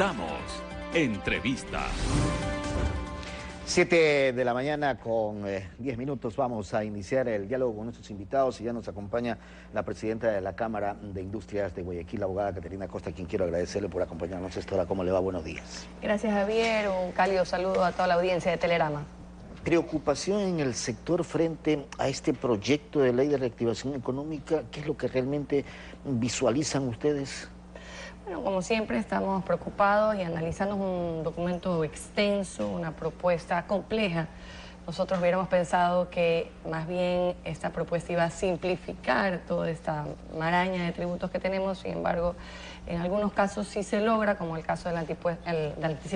Presentamos Entrevista. 7 de la mañana con 10 minutos vamos a iniciar el diálogo con nuestros invitados y ya nos acompaña la presidenta de la Cámara de Industrias de Guayaquil, la abogada Caterina Costa, a quien quiero agradecerle por acompañarnos esta hora. ¿Cómo le va? Buenos días. Gracias, Javier. Un cálido saludo a toda la audiencia de Telerama. Preocupación en el sector frente a este proyecto de ley de reactivación económica. ¿Qué es lo que realmente visualizan ustedes? Bueno, como siempre estamos preocupados y analizando un documento extenso, una propuesta compleja. Nosotros hubiéramos pensado que más bien esta propuesta iba a simplificar toda esta maraña de tributos que tenemos. Sin embargo, en algunos casos sí se logra, como el caso del anticipo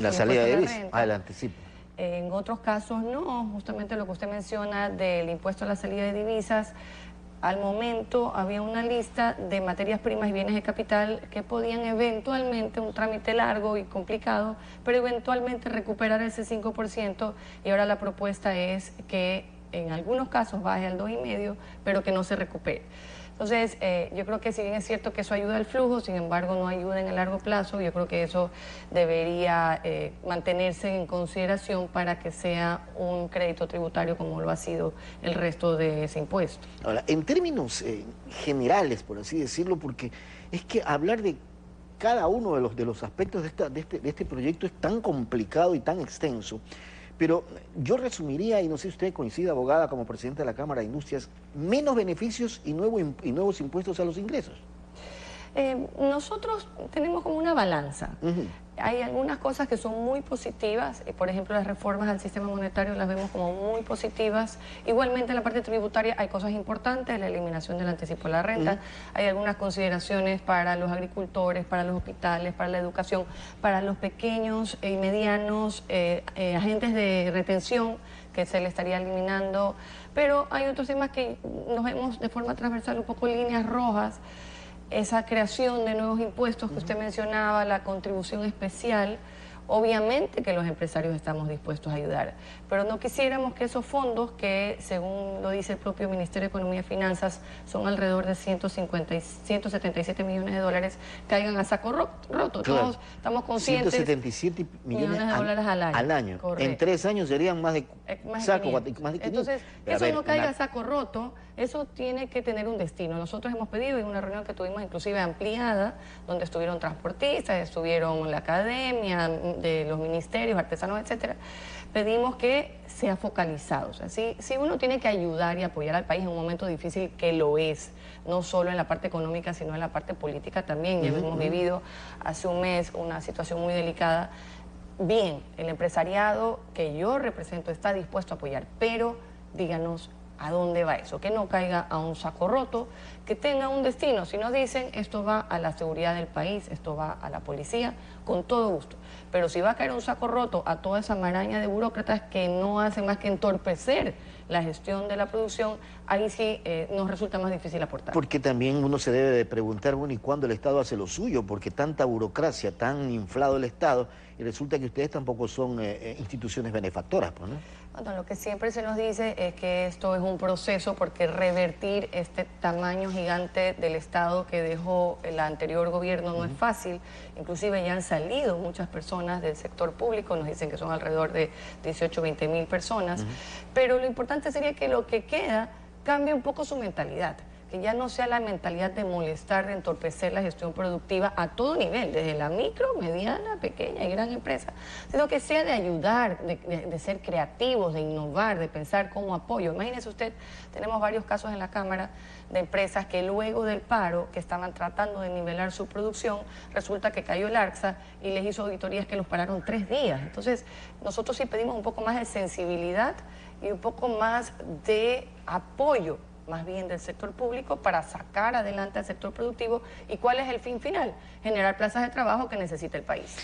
La salida de renta. el anticipo. En otros casos no, justamente lo que usted menciona del impuesto a la salida de divisas. Al momento había una lista de materias primas y bienes de capital que podían eventualmente, un trámite largo y complicado, pero eventualmente recuperar ese 5%, y ahora la propuesta es que en algunos casos baje al 2,5%, pero que no se recupere. Entonces, yo creo que si bien es cierto que eso ayuda al flujo, sin embargo no ayuda en el largo plazo. Yo creo que eso debería mantenerse en consideración para que sea un crédito tributario como lo ha sido el resto de ese impuesto. Ahora, en términos generales, por así decirlo, porque es que hablar de cada uno de los aspectos de este proyecto es tan complicado y tan extenso. Pero yo resumiría, y no sé si usted coincide, abogada, como presidenta de la Cámara de Industrias, menos beneficios y nuevos impuestos a los ingresos. Nosotros tenemos como una balanza. Hay algunas cosas que son muy positivas, por ejemplo, las reformas al sistema monetario las vemos como muy positivas. Igualmente en la parte tributaria hay cosas importantes, la eliminación del anticipo de la renta, hay algunas consideraciones para los agricultores, para los hospitales, para la educación, para los pequeños y medianos agentes de retención que se le estaría eliminando, pero hay otros temas que nos vemos de forma transversal un poco líneas rojas. Esa creación de nuevos impuestos que usted mencionaba, la contribución especial, obviamente que los empresarios estamos dispuestos a ayudar, pero no quisiéramos que esos fondos, que según lo dice el propio Ministerio de Economía y Finanzas, son alrededor de 177 millones de dólares, caigan a saco roto. Claro. Todos estamos conscientes. 177 millones de dólares al año. Correcto. En 3 años serían más de 500. Entonces, que eso no caiga a saco roto, eso tiene que tener un destino. Nosotros hemos pedido en una reunión que tuvimos inclusive ampliada, donde estuvieron transportistas, estuvieron la academia, de los ministerios, artesanos, etcétera, pedimos que sea focalizado. O sea, si uno tiene que ayudar y apoyar al país en un momento difícil, que lo es, no solo en la parte económica, sino en la parte política también. Ya hemos vivido hace un mes una situación muy delicada. Bien, el empresariado que yo represento está dispuesto a apoyar, pero díganos a dónde va eso, que no caiga a un saco roto, que tenga un destino. Si nos dicen esto va a la seguridad del país, esto va a la policía, con todo gusto. Pero si va a caer un saco roto a toda esa maraña de burócratas que no hacen más que entorpecer la gestión de la producción, ahí sí nos resulta más difícil aportar. Porque también uno se debe de preguntar, bueno, ¿y cuándo el Estado hace lo suyo? Porque tanta burocracia, tan inflado el Estado, y resulta que ustedes tampoco son instituciones benefactoras, pues, ¿no? Bueno, lo que siempre se nos dice es que esto es un proceso, porque revertir este tamaño gigante del Estado que dejó el anterior gobierno no es fácil. Inclusive ya han salido muchas personas del sector público, nos dicen que son alrededor de 18 o 20 mil personas, pero lo importante sería que lo que queda cambie un poco su mentalidad, que ya no sea la mentalidad de molestar, de entorpecer la gestión productiva a todo nivel, desde la micro, mediana, pequeña y gran empresa, sino que sea de ayudar, de ser creativos, de innovar, de pensar como apoyo. Imagínese usted, tenemos varios casos en la Cámara de empresas que luego del paro, que estaban tratando de nivelar su producción, resulta que cayó el ARCSA y les hizo auditorías que los pararon 3 días. Entonces, nosotros sí pedimos un poco más de sensibilidad y un poco más de apoyo, más bien del sector público, para sacar adelante al sector productivo. ¿Y cuál es el fin final? Generar plazas de trabajo que necesita el país.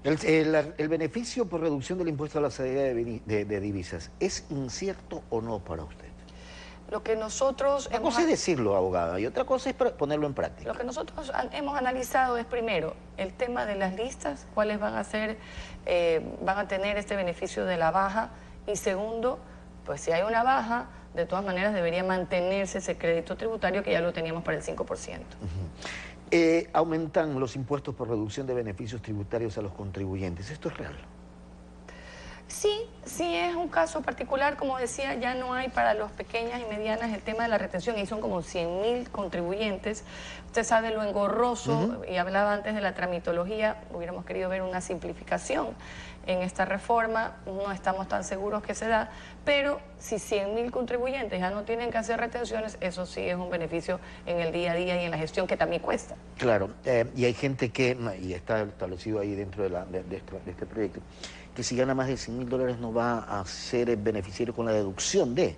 El beneficio por reducción del impuesto a la salida de divisas, ¿es incierto o no para usted? Lo que nosotros Una cosa es decirlo, abogada, y otra cosa es ponerlo en práctica. Lo que nosotros hemos analizado es, primero, el tema de las listas, cuáles van a ser, van a tener este beneficio de la baja, y segundo, pues si hay una baja, de todas maneras debería mantenerse ese crédito tributario que ya lo teníamos para el 5%. Aumentan los impuestos por reducción de beneficios tributarios a los contribuyentes. ¿Esto es real? Sí, sí es un caso particular, como decía, ya no hay para los pequeñas y medianas el tema de la retención, y son como 100.000 contribuyentes. Usted sabe lo engorroso, y hablaba antes de la tramitología, hubiéramos querido ver una simplificación en esta reforma, no estamos tan seguros que se da, pero si 100.000 contribuyentes ya no tienen que hacer retenciones, eso sí es un beneficio en el día a día y en la gestión que también cuesta. Claro, y hay gente que, y está establecido ahí dentro de este proyecto, que si gana más de $100.000 no va a ser beneficiario con la deducción de.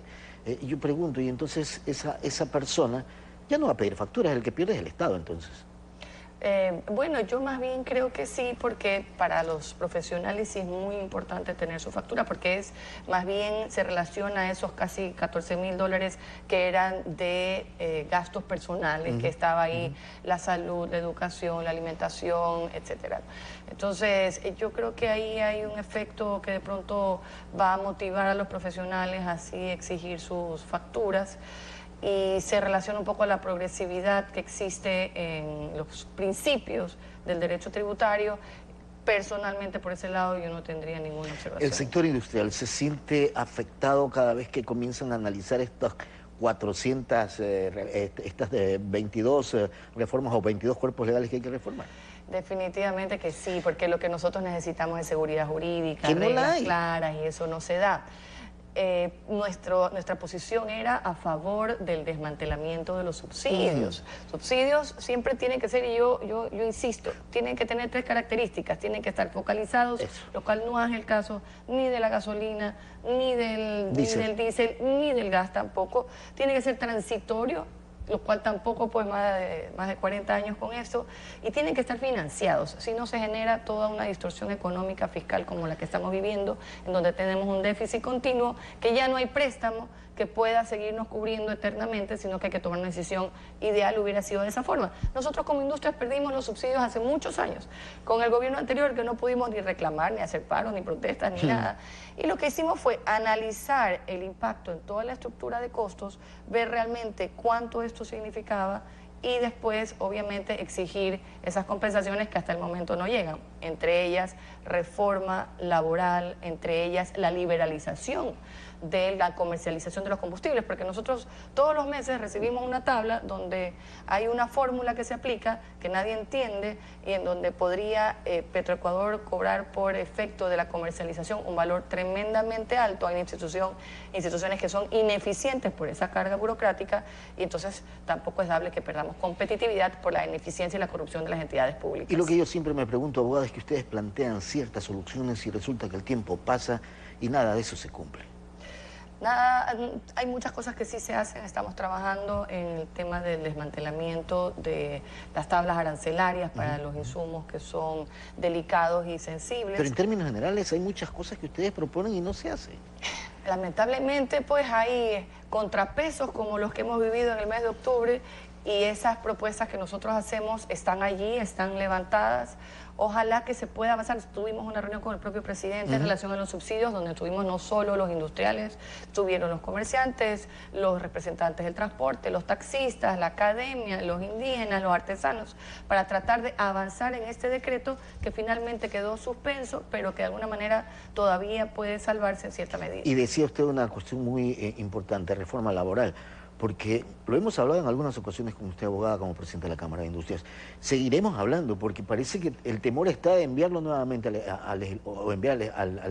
Yo pregunto, y entonces esa persona ya no va a pedir facturas, el que pierde es el Estado entonces. Bueno, yo más bien creo que sí, porque para los profesionales sí es muy importante tener su factura, porque es más bien se relaciona a esos casi $14.000 que eran de gastos personales, que estaba ahí la salud, la educación, la alimentación, etcétera. Entonces, yo creo que ahí hay un efecto que de pronto va a motivar a los profesionales a así exigir sus facturas. Y se relaciona un poco a la progresividad que existe en los principios del derecho tributario. Personalmente, por ese lado, yo no tendría ninguna observación. ¿El sector industrial se siente afectado cada vez que comienzan a analizar estas 400, estas 22 reformas o 22 cuerpos legales que hay que reformar? Definitivamente que sí, porque lo que nosotros necesitamos es seguridad jurídica, no reglas claras, y eso no se da. Nuestra posición era a favor del desmantelamiento de los subsidios. Subsidios siempre tienen que ser, y yo insisto, tienen que tener 3 características, tienen que estar focalizados, lo cual no es el caso ni de la gasolina, ni del diésel, ni del gas tampoco. Tiene que ser transitorio, lo cual tampoco, pues más de 40 años con eso, y tienen que estar financiados, si no se genera toda una distorsión económica fiscal como la que estamos viviendo, en donde tenemos un déficit continuo, que ya no hay préstamo que pueda seguirnos cubriendo eternamente, sino que hay que tomar una decisión. Ideal hubiera sido de esa forma. Nosotros como industrias perdimos los subsidios hace muchos años, con el gobierno anterior, que no pudimos ni reclamar, ni hacer paros, ni protestas, ni nada. Y lo que hicimos fue analizar el impacto en toda la estructura de costos, ver realmente cuánto esto significaba, y después, obviamente, exigir esas compensaciones que hasta el momento no llegan. Entre ellas, reforma laboral, entre ellas, la liberalización de la comercialización de los combustibles, porque nosotros todos los meses recibimos una tabla donde hay una fórmula que se aplica, que nadie entiende, y en donde podría Petroecuador cobrar por efecto de la comercialización un valor tremendamente alto. Hay instituciones que son ineficientes por esa carga burocrática, y entonces tampoco es dable que perdamos competitividad por la ineficiencia y la corrupción de las entidades públicas. Y lo que yo siempre me pregunto, abogada, es que ustedes plantean ciertas soluciones y resulta que el tiempo pasa y nada de eso se cumple. Nada, hay muchas cosas que sí se hacen. Estamos trabajando en el tema del desmantelamiento de las tablas arancelarias para los insumos que son delicados y sensibles. Pero en términos generales hay muchas cosas que ustedes proponen y no se hacen. Lamentablemente, pues hay contrapesos como los que hemos vivido en el mes de octubre, y esas propuestas que nosotros hacemos están allí, están levantadas. Ojalá que se pueda avanzar. Tuvimos una reunión con el propio presidente en relación a los subsidios, donde estuvimos no solo los industriales, estuvieron los comerciantes, los representantes del transporte, los taxistas, la academia, los indígenas, los artesanos, para tratar de avanzar en este decreto que finalmente quedó suspenso, pero que de alguna manera todavía puede salvarse en cierta medida. Y decía usted una cuestión muy importante, reforma laboral. Porque lo hemos hablado en algunas ocasiones con usted, abogada, como presidente de la Cámara de Industrias. Seguiremos hablando, porque parece que el temor está de enviarlo nuevamente al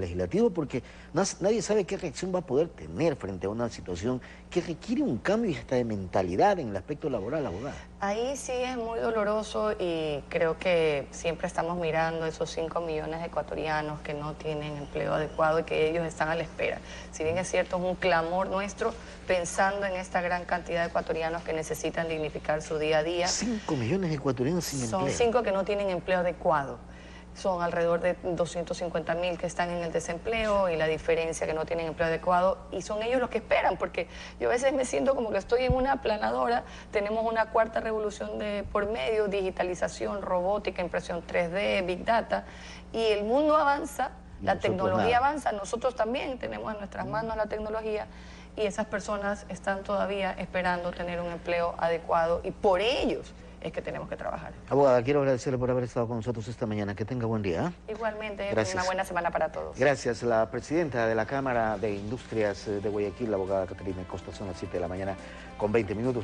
legislativo, porque nadie sabe qué reacción va a poder tener frente a una situación que requiere un cambio hasta de mentalidad en el aspecto laboral, abogada. Ahí sí es muy doloroso, y creo que siempre estamos mirando esos 5 millones de ecuatorianos que no tienen empleo adecuado y que ellos están a la espera. Si bien es cierto, es un clamor nuestro, pensando en esta gran cantidad de ecuatorianos que necesitan dignificar su día a día. 5 millones de ecuatorianos sin empleo. Son 5 que no tienen empleo adecuado. Son alrededor de 250.000 que están en el desempleo, y la diferencia que no tienen empleo adecuado, y son ellos los que esperan, porque yo a veces me siento como que estoy en una aplanadora. Tenemos una cuarta revolución de por medio: digitalización, robótica, impresión 3D, Big Data, y el mundo avanza, la tecnología avanza, nosotros también tenemos en nuestras manos la tecnología, y esas personas están todavía esperando tener un empleo adecuado, y por ellos es que tenemos que trabajar. Abogada, quiero agradecerle por haber estado con nosotros esta mañana. Que tenga buen día. Igualmente, Gracias. una buena semana para todos. Gracias. La presidenta de la Cámara de Industrias de Guayaquil, la abogada Caterina Costa, son las 7 de la mañana con 20 minutos.